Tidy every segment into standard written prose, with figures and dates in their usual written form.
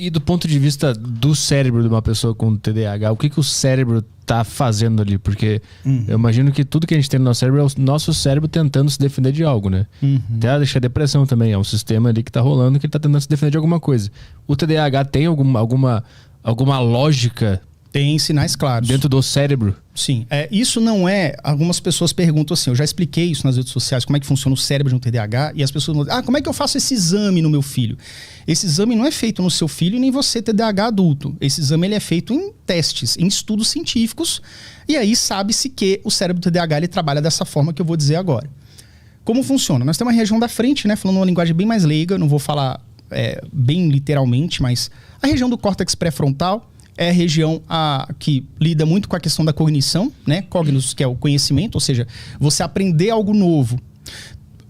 E do ponto de vista do cérebro de uma pessoa com TDAH, o que o cérebro tá fazendo ali? Porque eu imagino que tudo que a gente tem no nosso cérebro é o nosso cérebro tentando se defender de algo, né? Até deixar a depressão também, é um sistema ali que tá rolando que ele tá tentando se defender de alguma coisa. O TDAH tem alguma lógica? Tem sinais claros. Dentro do cérebro? Sim. Isso não é... Algumas pessoas perguntam assim, eu já expliquei isso nas redes sociais, como é que funciona o cérebro de um TDAH, e as pessoas falam, como é que eu faço esse exame no meu filho? Esse exame não é feito no seu filho, nem você TDAH adulto. Esse exame ele é feito em testes, em estudos científicos, e aí sabe-se que o cérebro do TDAH ele trabalha dessa forma que eu vou dizer agora. Como funciona? Nós temos uma região da frente, né, falando uma linguagem bem mais leiga, não vou falar bem literalmente, mas a região do córtex pré-frontal é a região que lida muito com a questão da cognição, né? Cognos, que é o conhecimento, ou seja, você aprender algo novo.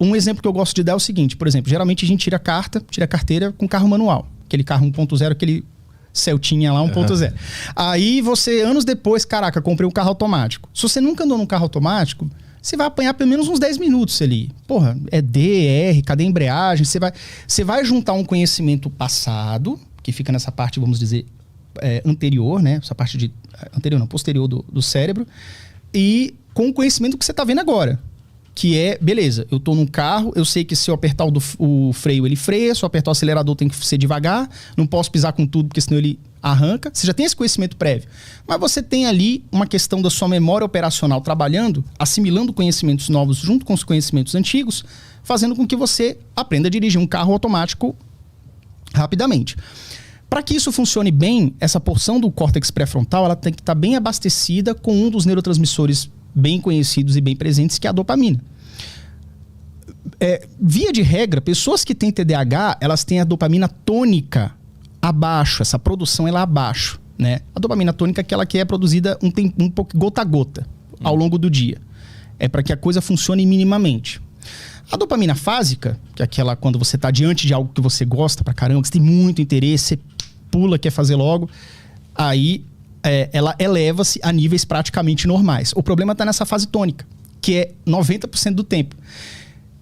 Um exemplo que eu gosto de dar é o seguinte, por exemplo, geralmente a gente tira a carteira com carro manual. Aquele carro 1.0, aquele Celtinha lá 1.0. Aí você, anos depois, caraca, comprei um carro automático. Se você nunca andou num carro automático, você vai apanhar pelo menos uns 10 minutos ali. Porra, D, R, cadê a embreagem? Você vai juntar um conhecimento passado, que fica nessa parte, vamos dizer, anterior, né? Essa parte de... Anterior não, posterior do cérebro. E com o conhecimento que você está vendo agora. Que é, beleza, eu estou num carro, eu sei que se eu apertar o freio, ele freia. Se eu apertar o acelerador, tem que ser devagar. Não posso pisar com tudo, porque senão ele arranca. Você já tem esse conhecimento prévio. Mas você tem ali uma questão da sua memória operacional trabalhando, assimilando conhecimentos novos junto com os conhecimentos antigos, fazendo com que você aprenda a dirigir um carro automático rapidamente. Para que isso funcione bem, essa porção do córtex pré-frontal ela tem que estar bem abastecida com um dos neurotransmissores bem conhecidos e bem presentes, que é a dopamina. Via de regra, pessoas que têm TDAH, elas têm a dopamina tônica abaixo, essa produção ela abaixo, né? A dopamina tônica é aquela que é produzida um pouco gota a gota ao longo do dia. É para que a coisa funcione minimamente. A dopamina fásica, que é aquela quando você está diante de algo que você gosta pra caramba, que você tem muito interesse, você pula, quer fazer logo, aí ela eleva-se a níveis praticamente normais. O problema está nessa fase tônica, que é 90% do tempo.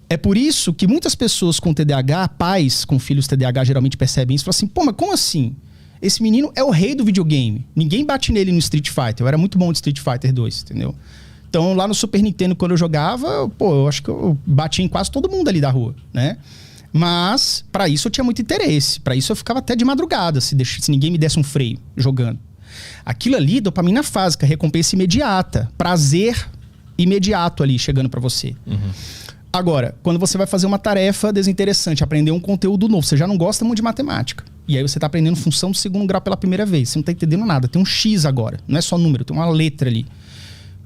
É por isso que muitas pessoas com TDAH, pais com filhos TDAH geralmente percebem isso e falam assim, pô, mas como assim? Esse menino é o rei do videogame. Ninguém bate nele no Street Fighter. Eu era muito bom de Street Fighter 2, entendeu? Então, lá no Super Nintendo, quando eu jogava, eu acho que eu batia em quase todo mundo ali da rua, né? Mas, para isso, eu tinha muito interesse. Para isso, eu ficava até de madrugada, se ninguém me desse um freio jogando. Aquilo ali, dopamina fásica, recompensa imediata. Prazer imediato ali, chegando para você. Agora, quando você vai fazer uma tarefa desinteressante, aprender um conteúdo novo, você já não gosta muito de matemática. E aí você tá aprendendo função do segundo grau pela primeira vez. Você não tá entendendo nada. Tem um X agora. Não é só número, tem uma letra ali.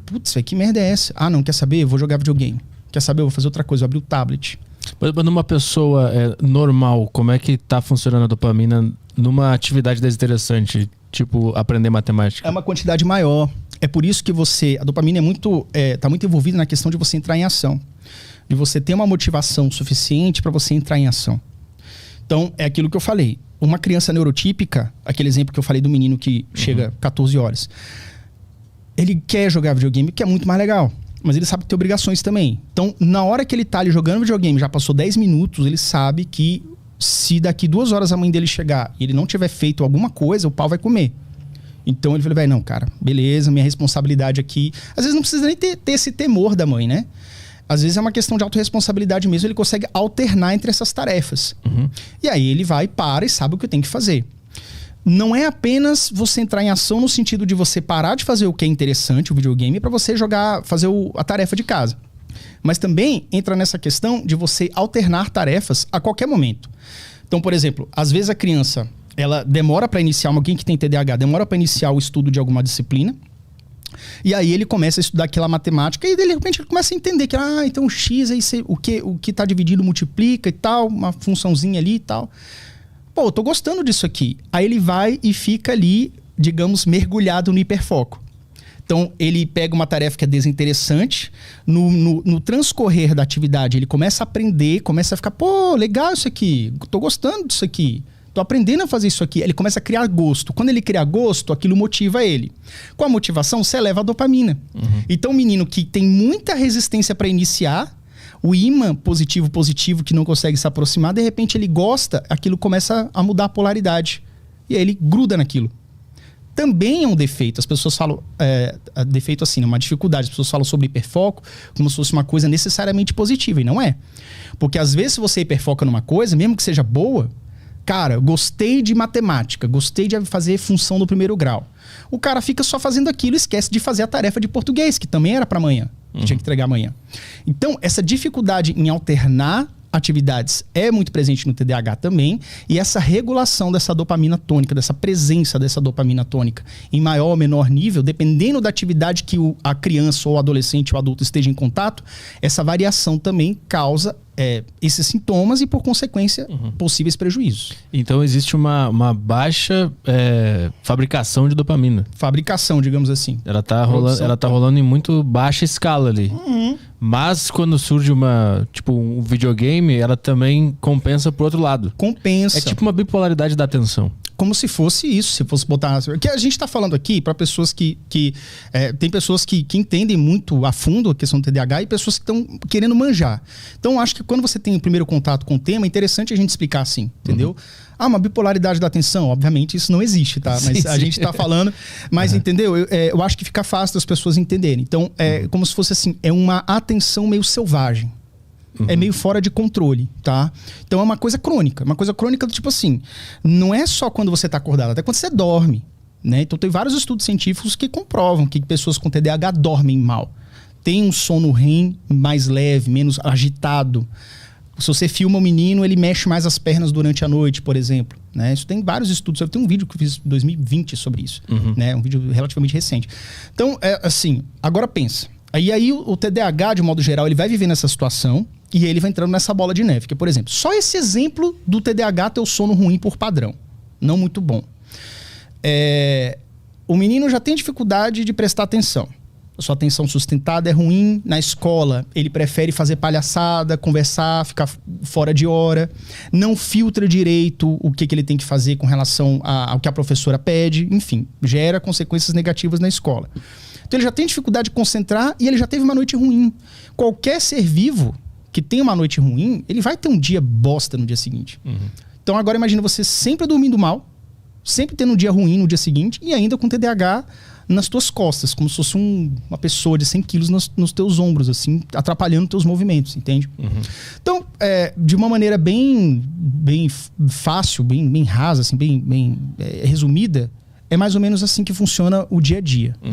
Putz, que merda é essa? Ah, não, quer saber? Eu vou jogar videogame. Quer saber? Eu vou fazer outra coisa, vou abrir o tablet. Mas numa pessoa normal, como é que tá funcionando a dopamina numa atividade desinteressante? Tipo, aprender matemática? É uma quantidade maior. É por isso que a dopamina tá muito envolvida na questão de você entrar em ação. De você ter uma motivação suficiente para você entrar em ação. Então, é aquilo que eu falei. Uma criança neurotípica, aquele exemplo que eu falei do menino que chega 14 horas. Ele quer jogar videogame, que é muito mais legal. Mas ele sabe que tem obrigações também. Então, na hora que ele tá ali jogando videogame, já passou 10 minutos, ele sabe que se daqui 2 horas a mãe dele chegar e ele não tiver feito alguma coisa, o pau vai comer. Então ele fala, não, cara, beleza, minha responsabilidade aqui... Às vezes não precisa nem ter esse temor da mãe, né? Às vezes é uma questão de autorresponsabilidade mesmo, ele consegue alternar entre essas tarefas. E aí ele vai, para e sabe o que tem que fazer. Não é apenas você entrar em ação no sentido de você parar de fazer o que é interessante, o videogame, para você fazer a tarefa de casa. Mas também entra nessa questão de você alternar tarefas a qualquer momento. Então, por exemplo, às vezes a criança, ela demora para iniciar, alguém que tem TDAH, demora para iniciar o estudo de alguma disciplina, e aí ele começa a estudar aquela matemática e de repente ele começa a entender que, então o X, aí o que está dividido multiplica e tal, uma funçãozinha ali e tal. Pô, eu tô gostando disso aqui. Aí ele vai e fica ali, digamos, mergulhado no hiperfoco. Então, ele pega uma tarefa que é desinteressante, no transcorrer da atividade, ele começa a aprender, começa a ficar, pô, legal isso aqui, tô gostando disso aqui, tô aprendendo a fazer isso aqui. Ele começa a criar gosto. Quando ele cria gosto, aquilo motiva ele. Com a motivação, você eleva a dopamina. Então, o menino que tem muita resistência para iniciar, o ímã positivo que não consegue se aproximar, de repente ele gosta, aquilo começa a mudar a polaridade E aí ele gruda naquilo. Também é um defeito. As pessoas falam... defeito assim, uma dificuldade. As pessoas falam sobre hiperfoco como se fosse uma coisa necessariamente positiva. E não é. Porque às vezes se você hiperfoca numa coisa, mesmo que seja boa... Cara, gostei de matemática, gostei de fazer função do primeiro grau. O cara fica só fazendo aquilo e esquece de fazer a tarefa de português, que também era para amanhã, que tinha que entregar amanhã. Então, essa dificuldade em alternar atividades é muito presente no TDAH também, e essa regulação dessa dopamina tônica, dessa presença dessa dopamina tônica em maior ou menor nível, dependendo da atividade que a criança ou o adolescente ou adulto esteja em contato, essa variação também causa esses sintomas e, por consequência, possíveis prejuízos. Então existe uma baixa fabricação de dopamina. Fabricação, digamos assim. Ela tá rolando em muito baixa escala ali. Mas quando surge um videogame, ela também compensa pro outro lado. Compensa. É tipo uma bipolaridade da atenção. Como se fosse isso, se fosse botar... Que a gente está falando aqui para pessoas que tem pessoas que entendem muito a fundo a questão do TDAH e pessoas que estão querendo manjar. Então, acho que quando você tem o primeiro contato com o tema, é interessante a gente explicar assim, entendeu? Uma bipolaridade da atenção, obviamente isso não existe, tá? Mas a gente tá falando... Mas, entendeu? Eu acho que fica fácil das pessoas entenderem. Então, como se fosse assim, é uma atenção meio selvagem. É meio fora de controle, tá? Então é uma coisa crônica. Uma coisa crônica do tipo assim, não é só quando você tá acordado, até quando você dorme, né? Então tem vários estudos científicos que comprovam que pessoas com TDAH dormem mal. Tem um sono REM mais leve, menos agitado. Se você filma um menino, ele mexe mais as pernas durante a noite, por exemplo. Né? Isso tem vários estudos. Eu tenho um vídeo que eu fiz em 2020 sobre isso. Né? Um vídeo relativamente recente. Então, assim, agora pensa. Aí o TDAH, de modo geral, ele vai viver nessa situação e ele vai entrando nessa bola de neve. Que, por exemplo, só esse exemplo do TDAH ter o sono ruim por padrão. Não muito bom. O menino já tem dificuldade de prestar atenção. A sua atenção sustentada é ruim. Na escola, ele prefere fazer palhaçada, conversar, ficar fora de hora. Não filtra direito o que ele tem que fazer com relação ao que a professora pede. Enfim, gera consequências negativas na escola. Então ele já tem dificuldade de concentrar e ele já teve uma noite ruim. Qualquer ser vivo que tem uma noite ruim, ele vai ter um dia bosta no dia seguinte. Então agora imagina você sempre dormindo mal, sempre tendo um dia ruim no dia seguinte e ainda com TDAH nas tuas costas, como se fosse uma pessoa de 100 quilos nos teus ombros, assim, atrapalhando teus movimentos, entende? Então, de uma maneira bem fácil, bem rasa, assim, bem resumida, é mais ou menos assim que funciona o dia a dia, né?